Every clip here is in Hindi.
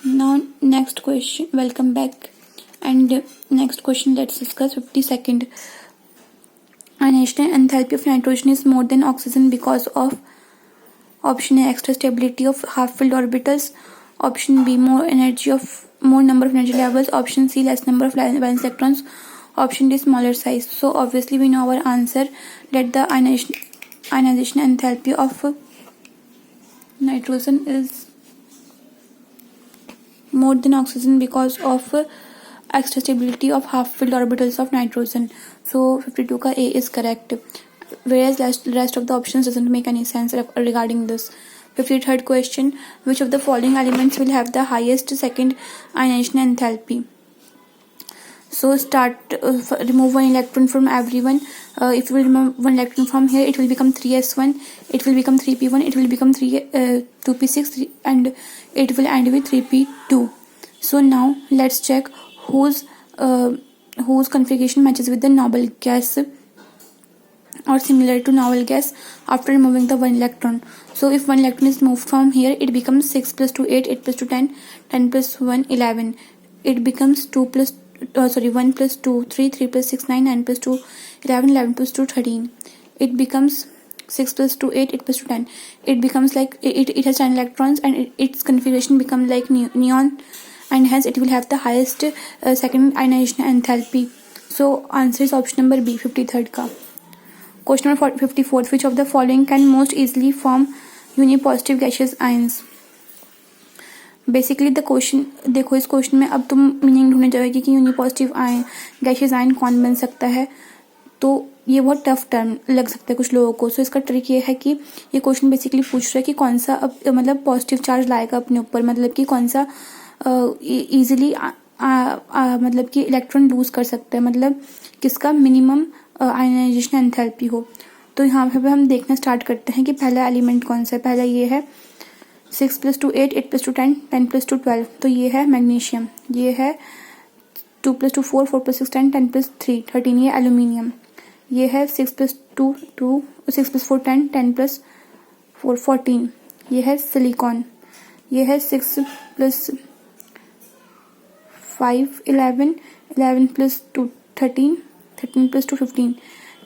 Now next question, welcome back, and next question let's discuss 52nd. Ionization enthalpy of nitrogen is more than oxygen because of option A extra stability of half-filled orbitals, option B more number of energy levels, option C less number of valence electrons, option D smaller size. So obviously we know our answer that the ionization enthalpy of nitrogen is more than oxygen because of extra stability of half-filled orbitals of nitrogen. So 52 का A is correct, whereas rest of the options doesn't make any sense regarding this. 53rd question, which of the following elements will have the highest second ionization enthalpy? So remove one electron from everyone. If you will remove one electron from here, it will become 3s1, it will become 3p1, it will become 2p6, and it will end with 3p2. So now let's check whose configuration matches with the noble gas or similar to noble gas after removing the one electron. So if one electron is moved from here, it becomes 6 plus 2 8, 8 plus 2 10, 10 plus 1 11. It becomes 1 plus 2 3, 3 plus 6 9, 9 plus 2 11, 11 plus 2 13. It becomes 6 plus 2 8, 8 plus 2 10. It becomes like it has 10 electrons, and its configuration becomes like neon, and hence it will have the highest second ionization enthalpy. So answer is option number B, 53rd का. Question number 54th, which of the following can most easily form unipositive gaseous ions? Basically the question देखो, इस क्वेश्चन में अब तुम मीनिंग ढूंढने जाओगे कि यूनिपॉजिटिव आयन गैशियस आयन कौन बन सकता है. तो ये बहुत टफ टर्म लग सकता है कुछ लोगों को. सो इसका ट्रिक ये है कि ये क्वेश्चन बेसिकली पूछ रहा है कि कौन सा मतलब पॉजिटिव चार्ज लाएगा अपने ऊपर, मतलब कि कौन सा इजीली मतलब कि इलेक्ट्रॉन लूज कर सकता है, मतलब किसका मिनिमम आयनाइजेशन एंथैल्पी हो. तो यहाँ पे हम देखना स्टार्ट करते हैं कि पहला एलिमेंट कौन सा है. पहला ये है 6 plus 2 8, 8 plus 2 10, 10 plus 2 12. तो ये है मैग्नीशियम. ये है 2 plus 2 4, 4 plus 6 10, 10 plus 3 13. ये एल्यूमिनियम. ये है 6 plus 2 2, 6 plus 4 10, 10 plus 4 14. ये है सिलिकॉन. ये है 6 plus 5 11, 11 plus 2 13, 13 plus 2 15.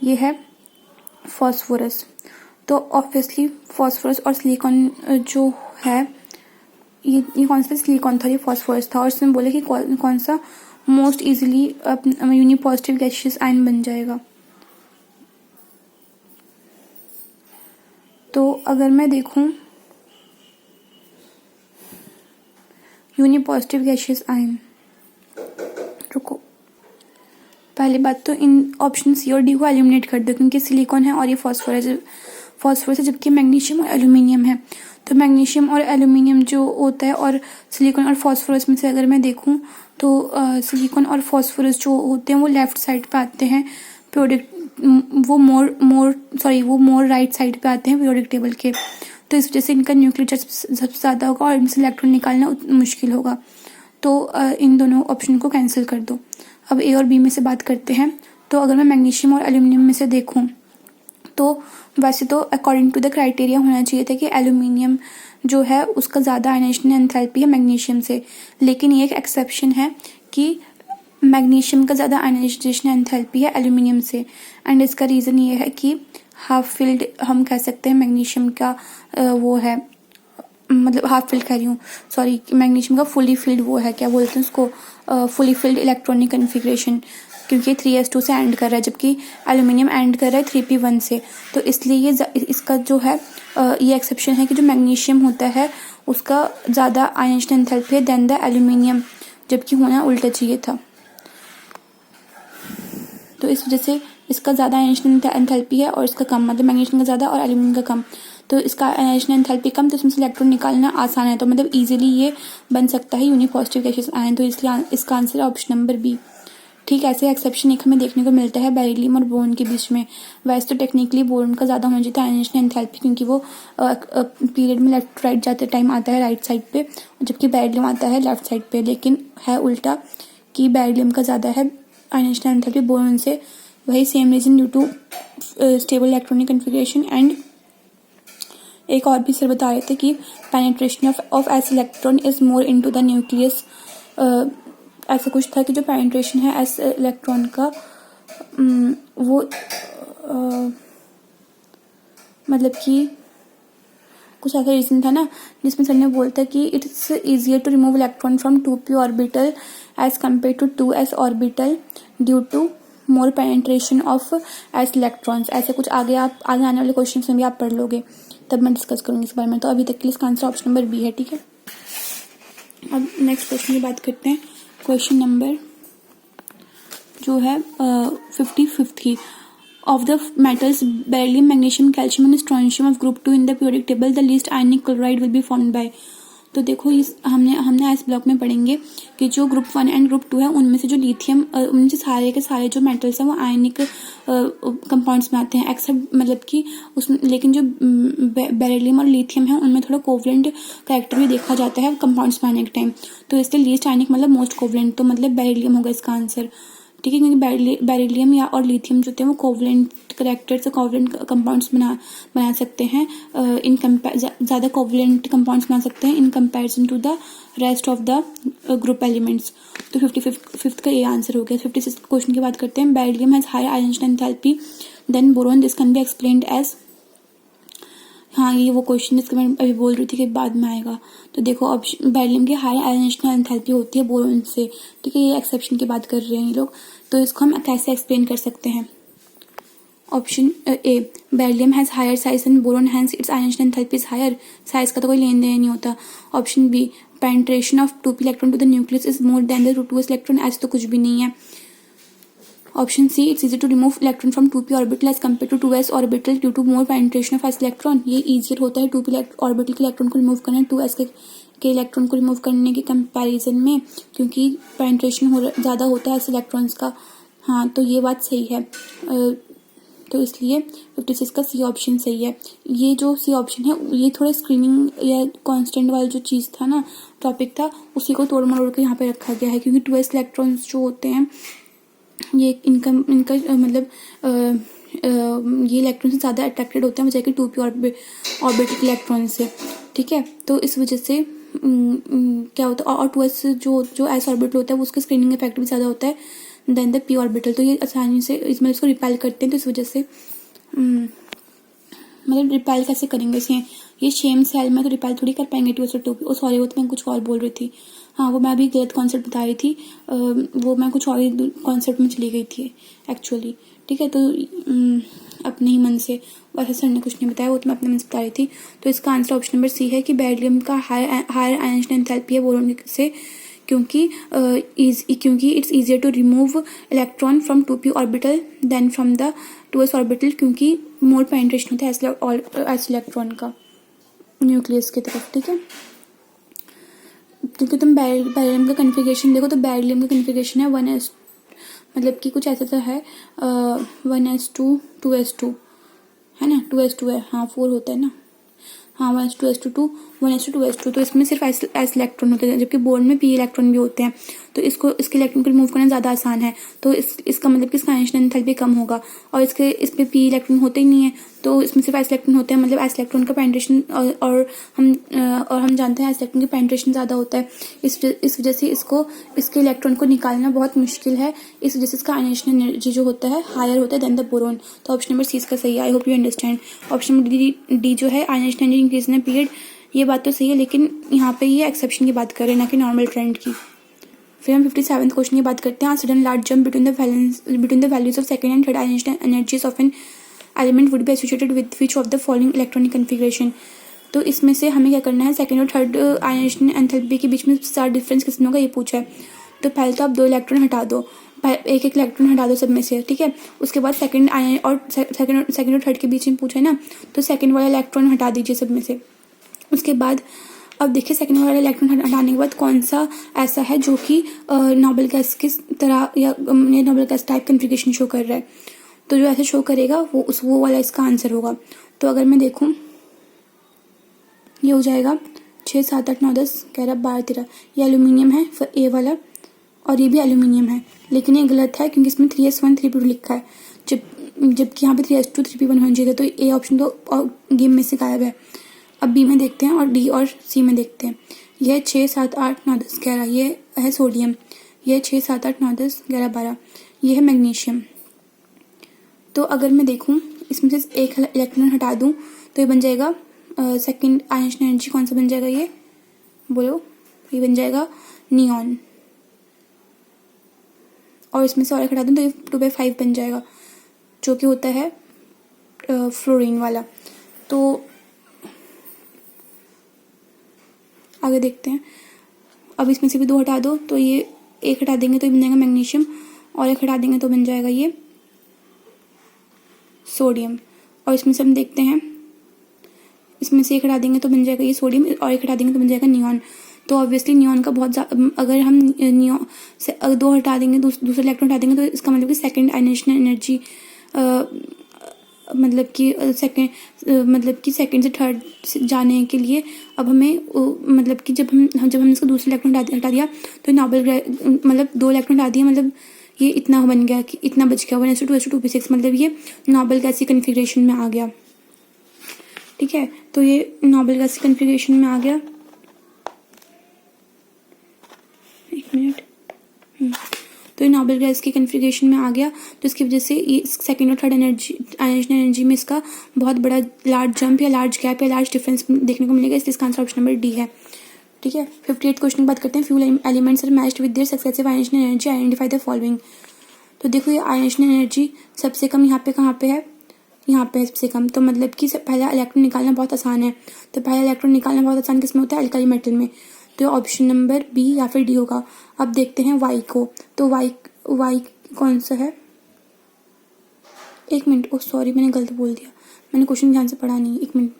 ये है फॉस्फोरस. तो ऑब्वियसली फॉस्फोरस और सिलिकॉन जो है ये कौन सा सिलिकॉन था, ये फॉस्फोरस था, और इसमें बोले कि कौन सा most easily unipositive gaseous ion बन जाएगा. तो अगर मैं देखूं यूनिपॉजिटिव गैसियस आयन, रुको, पहली बात तो इन ऑप्शन सी और डी को एलिमिनेट कर दो क्योंकि सिलिकॉन है और ये फॉस्फोरस है, जबकि मैग्नीशियम और एल्यूमिनियम है. तो मैग्नीशियम और एल्यूमिनियम जो होता है, और सिलिकॉन और फॉस्फोरस में से अगर मैं देखूं तो सिलिकॉन और फॉस्फोरस जो होते हैं वो लेफ्ट साइड पे आते हैं वो मोर राइट साइड पे आते हैं पीरियोडिक टेबल के. तो इस वजह से इनका न्यूक्लियर चार्ज सबसे ज़्यादा होगा और इनसे इलेक्ट्रॉन निकालना मुश्किल होगा. तो इन दोनों ऑप्शन को कैंसिल कर दो. अब ए और बी में से बात करते हैं. तो अगर मैं मैग्नीशियम और एल्यूमिनियम में से देखूं तो वैसे तो अकॉर्डिंग टू द क्राइटेरिया होना चाहिए था कि एल्यूमिनियम जो है उसका ज़्यादा आयनाइजेशन एंथैल्पी है मैग्नीशियम से, लेकिन ये एक एक्सेप्शन है कि मैग्नीशियम का ज़्यादा आयनाइजेशन एंथैल्पी है एल्यूमिनियम से. एंड इसका रीज़न ये है कि हाफ फिल्ड हम कह सकते हैं मैग्नीशियम का वो है, मतलब हाफ फिल्ड कह रही हूँ, सॉरी, मैग्नीशियम का फुली फिल्ड वो है, क्या बोलते हैं उसको, फुली फिल्ड इलेक्ट्रॉनिक कन्फिग्रेशन, क्योंकि 3s2 से एंड कर रहा है जबकि एल्यूमिनियम एंड कर रहा है 3p1 से. तो इसलिए ये इसका जो है ये एक्सेप्शन है कि जो मैग्नीशियम होता है उसका ज़्यादा आयनाइजेशन एंथैल्पी है देन द एल्यूमिनियम, जबकि होना उल्टा चाहिए था. तो इस वजह से इसका ज़्यादा आयनाइजेशन एंथैल्पी है और इसका कम, मतलब मैग्नीशियम का ज़्यादा और एल्यूमिनियम का कम. तो इसका आयनाइजेशन एंथैल्पी कम, तो इसमें से इलेक्ट्रॉन निकालना आसान है, तो मतलब इजीली ये बन सकता है यूनिपॉजिटिव गैसियस आयन. तो इसलिए इसका आंसर है ऑप्शन नंबर बी. ठीक, ऐसे एक्सेप्शन एक हमें देखने को मिलता है बेरिलियम और बोरॉन के बीच में. वैसे तो टेक्निकली बोरॉन का ज़्यादा होना चाहिए था आयनाइजेशन एंथैल्पी, क्योंकि वो पीरियड में लेफ्ट राइट जाते टाइम आता है राइट साइड पे, जबकि बेरिलियम आता है लेफ्ट साइड पे. लेकिन है उल्टा कि बेरिलियम का ज़्यादा है आयनाइजेशन एंथैल्पी बोरॉन से. वही same reason due to stable electronic configuration and एक और भी सर बता रहे थे कि penetration of s electron is more into the nucleus. ऐसा कुछ था कि जो पेनिट्रेशन है एस इलेक्ट्रॉन का वो मतलब कि कुछ ऐसा रीजन था ना जिसमें सर ने बोलता कि it's easier to remove electron from 2p orbital as compare to 2s orbital due to more penetration of s electrons. ऐसे कुछ आगे आने वाले क्वेश्चन में भी आप पढ़ लोगे, तब मैं डिस्कस करूंगी इस बारे में। तो अभी तक के लिए इसका आंसर ऑप्शन नंबर बी है, ठीक है। अब नेक्स्ट क्वेश्चन की बात करते हैं। क्वेश्चन नंबर जो है 55 की, of the metals beryllium, magnesium, calcium and strontium of group 2 in the periodic table, the least ionic chloride will be formed by। तो देखो इस हमने इस ब्लॉक में पढ़ेंगे कि जो ग्रुप 1 एंड ग्रुप 2 है उनमें से जो लिथियम उनमें से सारे के सारे जो मेटल्स हैं वो आयनिक कंपाउंड्स में आते हैं, एक्सेप्ट मतलब कि उस लेकिन जो बेरिलियम और लिथियम है उनमें थोड़ा कोवलेंट कैरेक्टर भी देखा जाता है कंपाउंड्स में आने के टाइम। तो इसलिए लीस्ट आयनिक मतलब मोस्ट कोवलेंट, तो मतलब बेरिलियम होगा इसका आंसर, ठीक है। क्योंकि बेरिलियम या और लिथियम जो होते हैं वो कोवलेंट करेक्टर से कोवलेंट कंपाउंड्स बना सकते हैं, ज़्यादा कोवलेंट कंपाउंड्स बना सकते हैं in comparison to the rest of the group elements. तो 55th का ये आंसर हो गया। 56 क्वेश्चन की बात करते हैं। Beryllium has higher ionic enthalpy than boron, this can be explained as. हाँ, ये वो क्वेश्चन जिसका मैं अभी बोल रही थी कि बाद में आएगा। तो देखो ऑप्शन बेरिलियम की हाई आयनिक एंथैल्पी होती है बोरोन से, ठीक है। ये एक्सेप्शन की बात कर रहे हैं ये लोग, तो इसको हम कैसे एक्सप्लेन कर सकते हैं। Option A, beryllium has higher size and boron hence its ionic enthalpy is higher. Size का तो कोई लेन देन नहीं होता। Option B, penetration of 2p electron to the nucleus is more than the 2s electron, ऐसे तो कुछ भी नहीं है। Option C, it's easy to remove electron from 2p orbital as compare to 2s orbital due to more penetration of s electron. ये ईजियर होता है 2p ऑर्बिटल के इलेक्ट्रॉन को रिमूव करना 2s के इलेक्ट्रॉन को रिमूव करने के कंपैरिजन में, क्योंकि पेनिट्रेशन ज़्यादा होता है s इलेक्ट्रॉन्स का। हाँ, तो ये बात सही है। तो इसलिए 56 का सी ऑप्शन सही है। ये जो सी ऑप्शन है ये थोड़ा स्क्रीनिंग या कांस्टेंट वाला जो चीज़ था ना, टॉपिक था, उसी को तोड़ मरोड़ के यहाँ पे रखा गया है, क्योंकि 2s इलेक्ट्रॉन्स जो होते हैं ये इनका मतलब ये इलेक्ट्रॉन से ज़्यादा अट्रैक्टेड होते हैं बजाय कि 2p ऑर्बिटल के इलेक्ट्रॉन से, ठीक है। तो इस वजह से क्या होता है, और 2s जो s ऑर्बिटल होता है वो उसका स्क्रीनिंग इफेक्ट भी ज़्यादा होता है देन द p ऑर्बिटल। तो ये आसानी से इसमें इसको रिपेल करते हैं, तो इस वजह से मतलब रिपेल कैसे करेंगे इसे, ये सेम सेल में तो रिपेल थोड़ी कर पाएंगे 2s और 2p। सॉरी, वो तो मैं कुछ और बोल रही थी। हाँ, वो मैं भी गलत कॉन्सेप्ट बता रही थी, वो मैं कुछ और कॉन्सेप्ट में चली गई थी एक्चुअली, ठीक है। तो अपने ही मन से, वैसे सर ने कुछ नहीं बताया, वो तो मैं अपने मन से बता रही थी। तो इसका आंसर ऑप्शन नंबर सी है कि बेरिलियम का हायर आयनिक एंथैल्पी है बोरोन से, क्योंकि it's easier to remove electron from 2p orbital than from the 2s orbital, क्योंकि मोर पेनिट्रेशन होता है एस इलेक्ट्रॉन का न्यूक्लियस की तरफ, ठीक है। क्योंकि तुम बेरिलियम का कन्फिगरेशन देखो तो बेरिलियम का कन्फिगरेशन है 1s, मतलब कि कुछ ऐसा तो है 1s2 2s2 है ना, 2s2 है, हाँ 4 होता है ना, हाँ 1s2 1s2 2s2। तो इसमें सिर्फ एस इलेक्ट्रॉन होते हैं, जबकि बोर्ड में p इलेक्ट्रॉन भी होते हैं। तो इसके इलेक्ट्रॉन को रिमूव करना ज़्यादा आसान है, तो इसका मतलब कि इसका आयनिक एंथैल्पी कम होगा, और इसमें p इलेक्ट्रॉन होते ही नहीं है, तो इसमें सिर्फ एस इलेक्ट्रॉन होते हैं। मतलब एस इलेक्ट्रॉन का पेनिट्रेशन और हम जानते हैं एस इलेक्ट्रॉन की पेनिट्रेशन ज़्यादा होता है, इस वजह से इसके इलेक्ट्रॉन को निकालना बहुत मुश्किल है। इस वजह से इसका आयनिक एनर्जी जो होता है हायर होता है देन द बोरोन। तो ऑप्शन नंबर सी इसका सही है। I hope you understand. Option number D जो है आयनिक एनर्जी इंक्रीज इन पीरियड, ये बात तो सही है, लेकिन यहाँ पे ये एक्सेप्शन की बात कर रहे हैं ना कि नॉर्मल ट्रेंड की। फिर हम 57th क्वेश्चन की बात करते हैं। Sudden large jump between the values of second and third ionic energies of an element would be associated with which of the following electronic configuration. तो इसमें से हमें क्या करना है, सेकंड और थर्ड आयनिक एंथैल्पी के बीच में सारा डिफरेंस किसमें होगा ये पूछा है। तो पहले तो आप 2 इलेक्ट्रॉन हटा दो, एक इलेक्ट्रॉन हटा दो सब में से, ठीक है। उसके बाद सेकंड और थर्ड के बीच में पूछा है ना, तो सेकंड वाला इलेक्ट्रॉन हटा दीजिए सब में से। उसके बाद अब देखिए सेकंड वाला इलेक्ट्रॉन हटाने के बाद कौन सा ऐसा है जो कि नोबल गैस की तरह या noble gas type configuration show कर रहा है। तो जो ऐसे शो करेगा वो वाला इसका आंसर होगा। तो अगर मैं देखूं ये हो जाएगा 6 7 8 9 10 11 12 13, ये एल्यूमिनियम है ए वाला, और ये भी एल्यूमिनियम है, लेकिन ये गलत है क्योंकि इसमें 3s1 3p2 लिखा है, जबकि यहाँ पे 3s2 3p1 होना चाहिए था। तो ए ऑप्शन तो गेम में से गायब है। अब बी में देखते हैं और डी और सी में देखते हैं। यह 6, 7, 8, 9, 10, 11 ये है सोडियम। यह 6, 7, 8, 9, 10, 11, 12 ये है मैग्नीशियम। तो अगर मैं देखूं इसमें से एक इलेक्ट्रॉन हटा दूं तो ये बन जाएगा सेकंड आयनिक एनर्जी। कौन सा बन जाएगा ये बोलो? ये बन जाएगा नियॉन। और इसमें से और एक हटा दूं तो ये 2/5 बन जाएगा, जो कि होता है फ्लोरीन वाला। तो आगे देखते हैं। अब इसमें से भी 2 हटा दो तो ये एक हटा देंगे तो ये बन जाएगा मैग्नीशियम, और एक हटा देंगे तो बन जाएगा ये सोडियम। और इसमें से हम देखते हैं, इसमें से एक हटा देंगे तो बन जाएगा ये सोडियम, और एक हटा देंगे तो बन जाएगा नियॉन। तो ऑब्वियसली नियॉन का बहुत अगर हम नियॉन से 2 हटा देंगे, दूसरे इलेक्ट्रॉन हटा देंगे, तो इसका मतलब कि सेकंड आयनिक एनर्जी मतलब कि सेकंड से थर्ड जाने के लिए अब हमें मतलब कि जब हम इसका दूसरा इलेक्ट्रॉन हटा दिया तो नोबेल मतलब 2 इलेक्ट्रॉन हटा दिया, मतलब ये इतना बन गया कि इतना बच गया 1s2 मतलब ये नोबेल गैस की कन्फिग्रेशन में आ गया। ठीक है, तो ये नोबेल गैस की कन्फिग्रेशन में आ गया। एक मिनट। तो ये नोबेल गैस की कन्फिग्रेशन में आ गया, तो इसकी वजह से ये सेकंड और थर्ड एनर्जी में इसका बहुत बड़ा लार्ज जंप या लार्ज गैप या लार्ज डिफरेंस देखने को मिलेगा, इसलिए इसका आंसर ऑप्शन नंबर डी है। ठीक है, 58 क्वेश्चन की बात करते हैं। Few elements are matched with their successive ionic energy, identify the following. तो देखो ये आयनिक एनर्जी सबसे कम यहाँ पे कहाँ पे है? यहाँ पे है सबसे कम। तो मतलब कि पहला इलेक्ट्रॉन निकालना बहुत आसान है। तो पहला इलेक्ट्रॉन निकालना बहुत आसान किसमें होता है? अल्काली मेटल में। तो ऑप्शन नंबर बी या फिर डी होगा। अब देखते हैं वाई को। तो वाई कौन सा है? एक मिनट, ओ सॉरी मैंने गलत बोल दिया, मैंने क्वेश्चन ध्यान से पढ़ा नहीं। एक मिनट,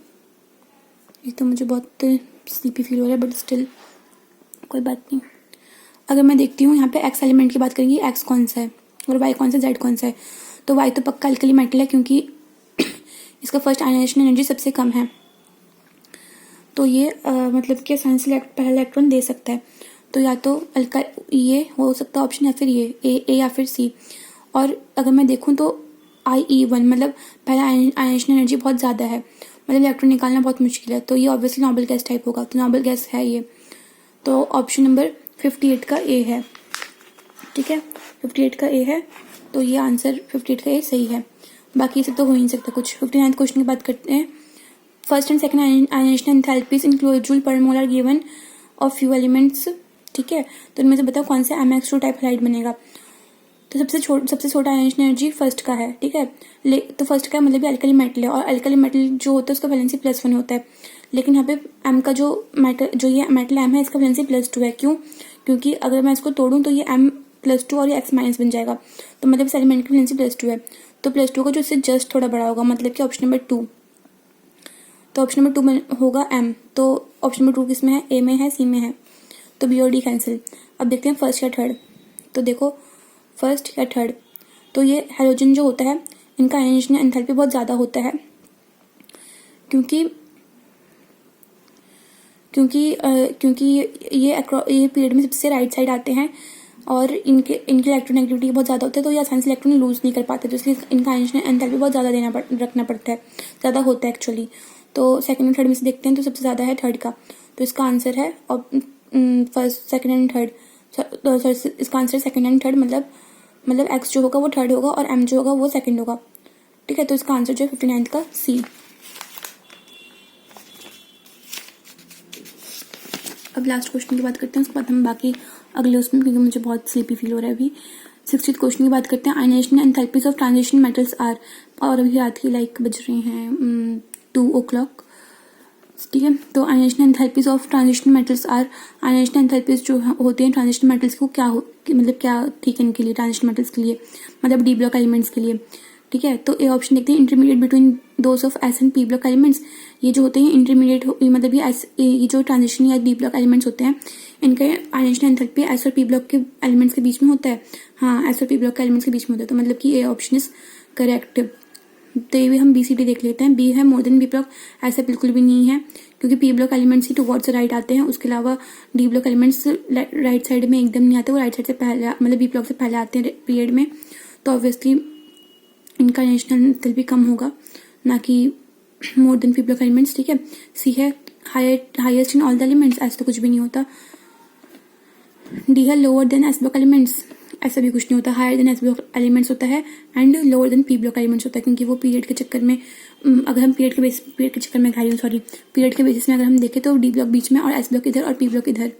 एक तो मुझे बहुत स्लीपी फील हो रहा है, बट स्टिल कोई बात नहीं। अगर मैं देखती हूँ यहाँ पे एक्स एलिमेंट की बात करेंगे, एक्स कौन सा है और वाई कौन सा, जेड कौन सा है। तो वाई तो पक्का अल्कली मेटल है, क्योंकि इसका फर्स्ट आयनाइजेशन एनर्जी सबसे कम है। तो ये मतलब कि आसानी से पहला इलेक्ट्रॉन दे सकता है। तो या तो ये हो सकता है ऑप्शन, या फिर ये ए या फिर सी। और अगर मैं देखूँ तो IE1 मतलब पहला आयनाइजेशन एनर्जी बहुत ज़्यादा है, मतलब इलेक्ट्रॉन निकालना बहुत मुश्किल है। तो ये ऑब्वियसली नोबेल गैस टाइप होगा, तो नोबेल गैस है ये। तो ऑप्शन नंबर 58 का ए है। ठीक है, 58 का ए है, तो ये आंसर 58 का ए सही है। बाकी सब तो हो ही नहीं सकता कुछ। 59 क्वेश्चन की बात करते हैं। First and second ionization enthalpies in kilojoule per mole are given of few elements. ठीक है, तो इनमें से बताओ कौन सा MX2 टाइप हैलाइड बनेगा। तो सबसे छोटा आयनाइजेशन एनर्जी फर्स्ट का है। ठीक है, तो फर्स्ट का मतलब अल्कली मेटल है, और अल्कली मेटल जो होता है उसका वैलेंसी +1 होता है। लेकिन यहाँ पे M का जो ये मेटल M है, इसका वैलेंसी +2 है। क्यों? क्योंकि अगर मैं इसको तोड़ूं तो ये M+2 और ये X- बन जाएगा, तो मतलब इस एलिमेंट की वैलेंसी +2 है। तो +2 का जो इससे जस्ट थोड़ा बड़ा होगा, मतलब कि ऑप्शन नंबर 2। तो ऑप्शन नंबर 2 में होगा M। तो ऑप्शन नंबर 2 किस में है? ए में है, सी में है, तो बी और डी कैंसिल। अब देखते हैं फर्स्ट या थर्ड। तो देखो फर्स्ट या थर्ड, तो ये हैलोजन जो होता है इनका आयनाइजेशन एंथैल्पी बहुत ज़्यादा होता है, क्योंकि ये पीरियड में सबसे राइट साइड आते हैं, और इनकी इलेक्ट्रोनेगेटिविटी बहुत ज़्यादा होता है, तो ये आसानी से इलेक्ट्रॉन लूज नहीं कर पाते, तो इसलिए इनका आयनाइजेशन एंथैल्पी बहुत ज़्यादा रखना पड़ता है, ज़्यादा होता है एक्चुअली। तो सेकंड और थर्ड में से देखते हैं, तो सबसे ज़्यादा है थर्ड का, तो इसका आंसर है first, second and third. Sorry, इसका आंसर सेकंड एंड थर्ड, मतलब एक्स जो होगा वो थर्ड होगा और M जो होगा वो सेकंड होगा। ठीक है, तो इसका आंसर जो है 59 का सी। अब लास्ट क्वेश्चन की बात करते हैं, उसके बाद हम बाकी अगले उसमें, क्योंकि मुझे बहुत स्लीपी फील हो रहा है अभी। 60th क्वेश्चन की बात करते हैं। Ionisation enthalpies of transition metals are, और अभी रात की बज रही हैं 2 o'clock। ठीक है, तो ionisation enthalpies of transition metals are, ionisation enthalpies जो होते हैं ट्रांजिशन मेटल्स को क्या ठीक है इनके लिए, ट्रांजिशन मेटल्स के लिए, मतलब डी ब्लॉक एलिमेंट्स के लिए। ठीक है, तो ए ऑप्शन देखते हैं, intermediate between those of S and P block elements. ये जो होते हैं इंटरमीडिएट, मतलब ये जो ट्रांजिशन या डी ब्लॉक एलिमेंट्स होते हैं, इनके आयनाइजेशन एंथैल्पी एस और पी ब्लॉक के एलिमेंट्स के बीच में होता है। हाँ, एस और पी ब्लॉक के एलिमेंट्स के बीच में होता है, तो मतलब कि ए ऑप्शन इज करेक्ट। तो ये भी हम BCD देख लेते हैं। बी है मोर देन बी ब्लॉक, ऐसा बिल्कुल भी नहीं है, क्योंकि पी ब्लॉक एलिमेंट्स ही टुवर्ड्स राइट आते हैं, उसके अलावा D block elements right side में एकदम नहीं आते, वो राइट साइड से पहले, मतलब बी ब्लॉक से पहले आते हैं पीरियड में। तो ऑब्वियसली इनका आयनाइजेशन एंथैल्पी कम होगा, ना कि more than P block elements, ठीक है। सी है highest in all the elements, ऐसा तो कुछ भी नहीं होता। डी है lower than S block elements, ऐसा भी कुछ नहीं होता। Higher than S block elements होता है and lower than P block elements होता है, क्योंकि वो पीरियड के चक्कर में, अगर हम पीरियड के चक्कर में पीरियड के बेसिस में अगर हम देखें तो डी ब्लॉक बीच में और एस ब्लॉक इधर और पी ब्लॉक इधर।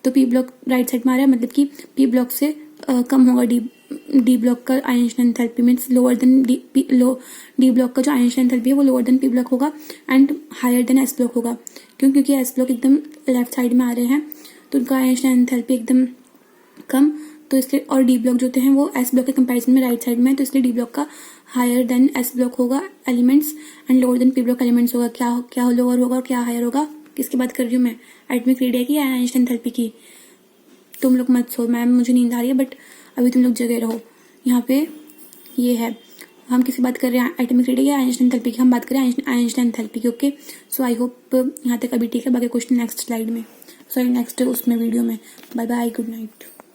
तो पी ब्लॉक राइट साइड में आ रहा है, मतलब कि पी ब्लॉक से कम होगा डी ब्लॉक का ionization enthalpy, means lower than D block का जो आयनिएशन एंथैल्पी है वो लोअर देन पी ब्लॉक होगा and higher than S block होगा। क्योंकि एस ब्लॉक एकदम लेफ्ट साइड में आ रहे हैं तो उनका आयनिएशन एंथैल्पी एकदम कम, तो इसलिए, और डी ब्लॉक जो होते हैं वो एस ब्लॉक के कंपैरिजन में राइट साइड में है, तो इसलिए डी ब्लॉक का हायर देन एस ब्लॉक होगा elements and lower than P block elements होगा। क्या लोअर होगा और क्या हायर होगा, किसकी बात कर रही हूँ मैं, एटॉमिक रेडियस की या आयनिएशन एंथैल्पी की। तुम लोग मत सो, मैम मुझे नींद आ रही है, बट अभी तुम लोग जगे रहो। यहाँ पे ये है, हम किसी बात कर रहे हैं एटॉमिक रेडियस या आयनिएशन एंथैल्पी की, हम बात करें आयनिएशन एंथैल्पी की। ओके, सो आई होप यहाँ तक अभी ठीक है। बाकी क्वेश्चन नेक्स्ट स्लाइड में, सॉरी नेक्स्ट उसमें वीडियो में। Bye bye, good night.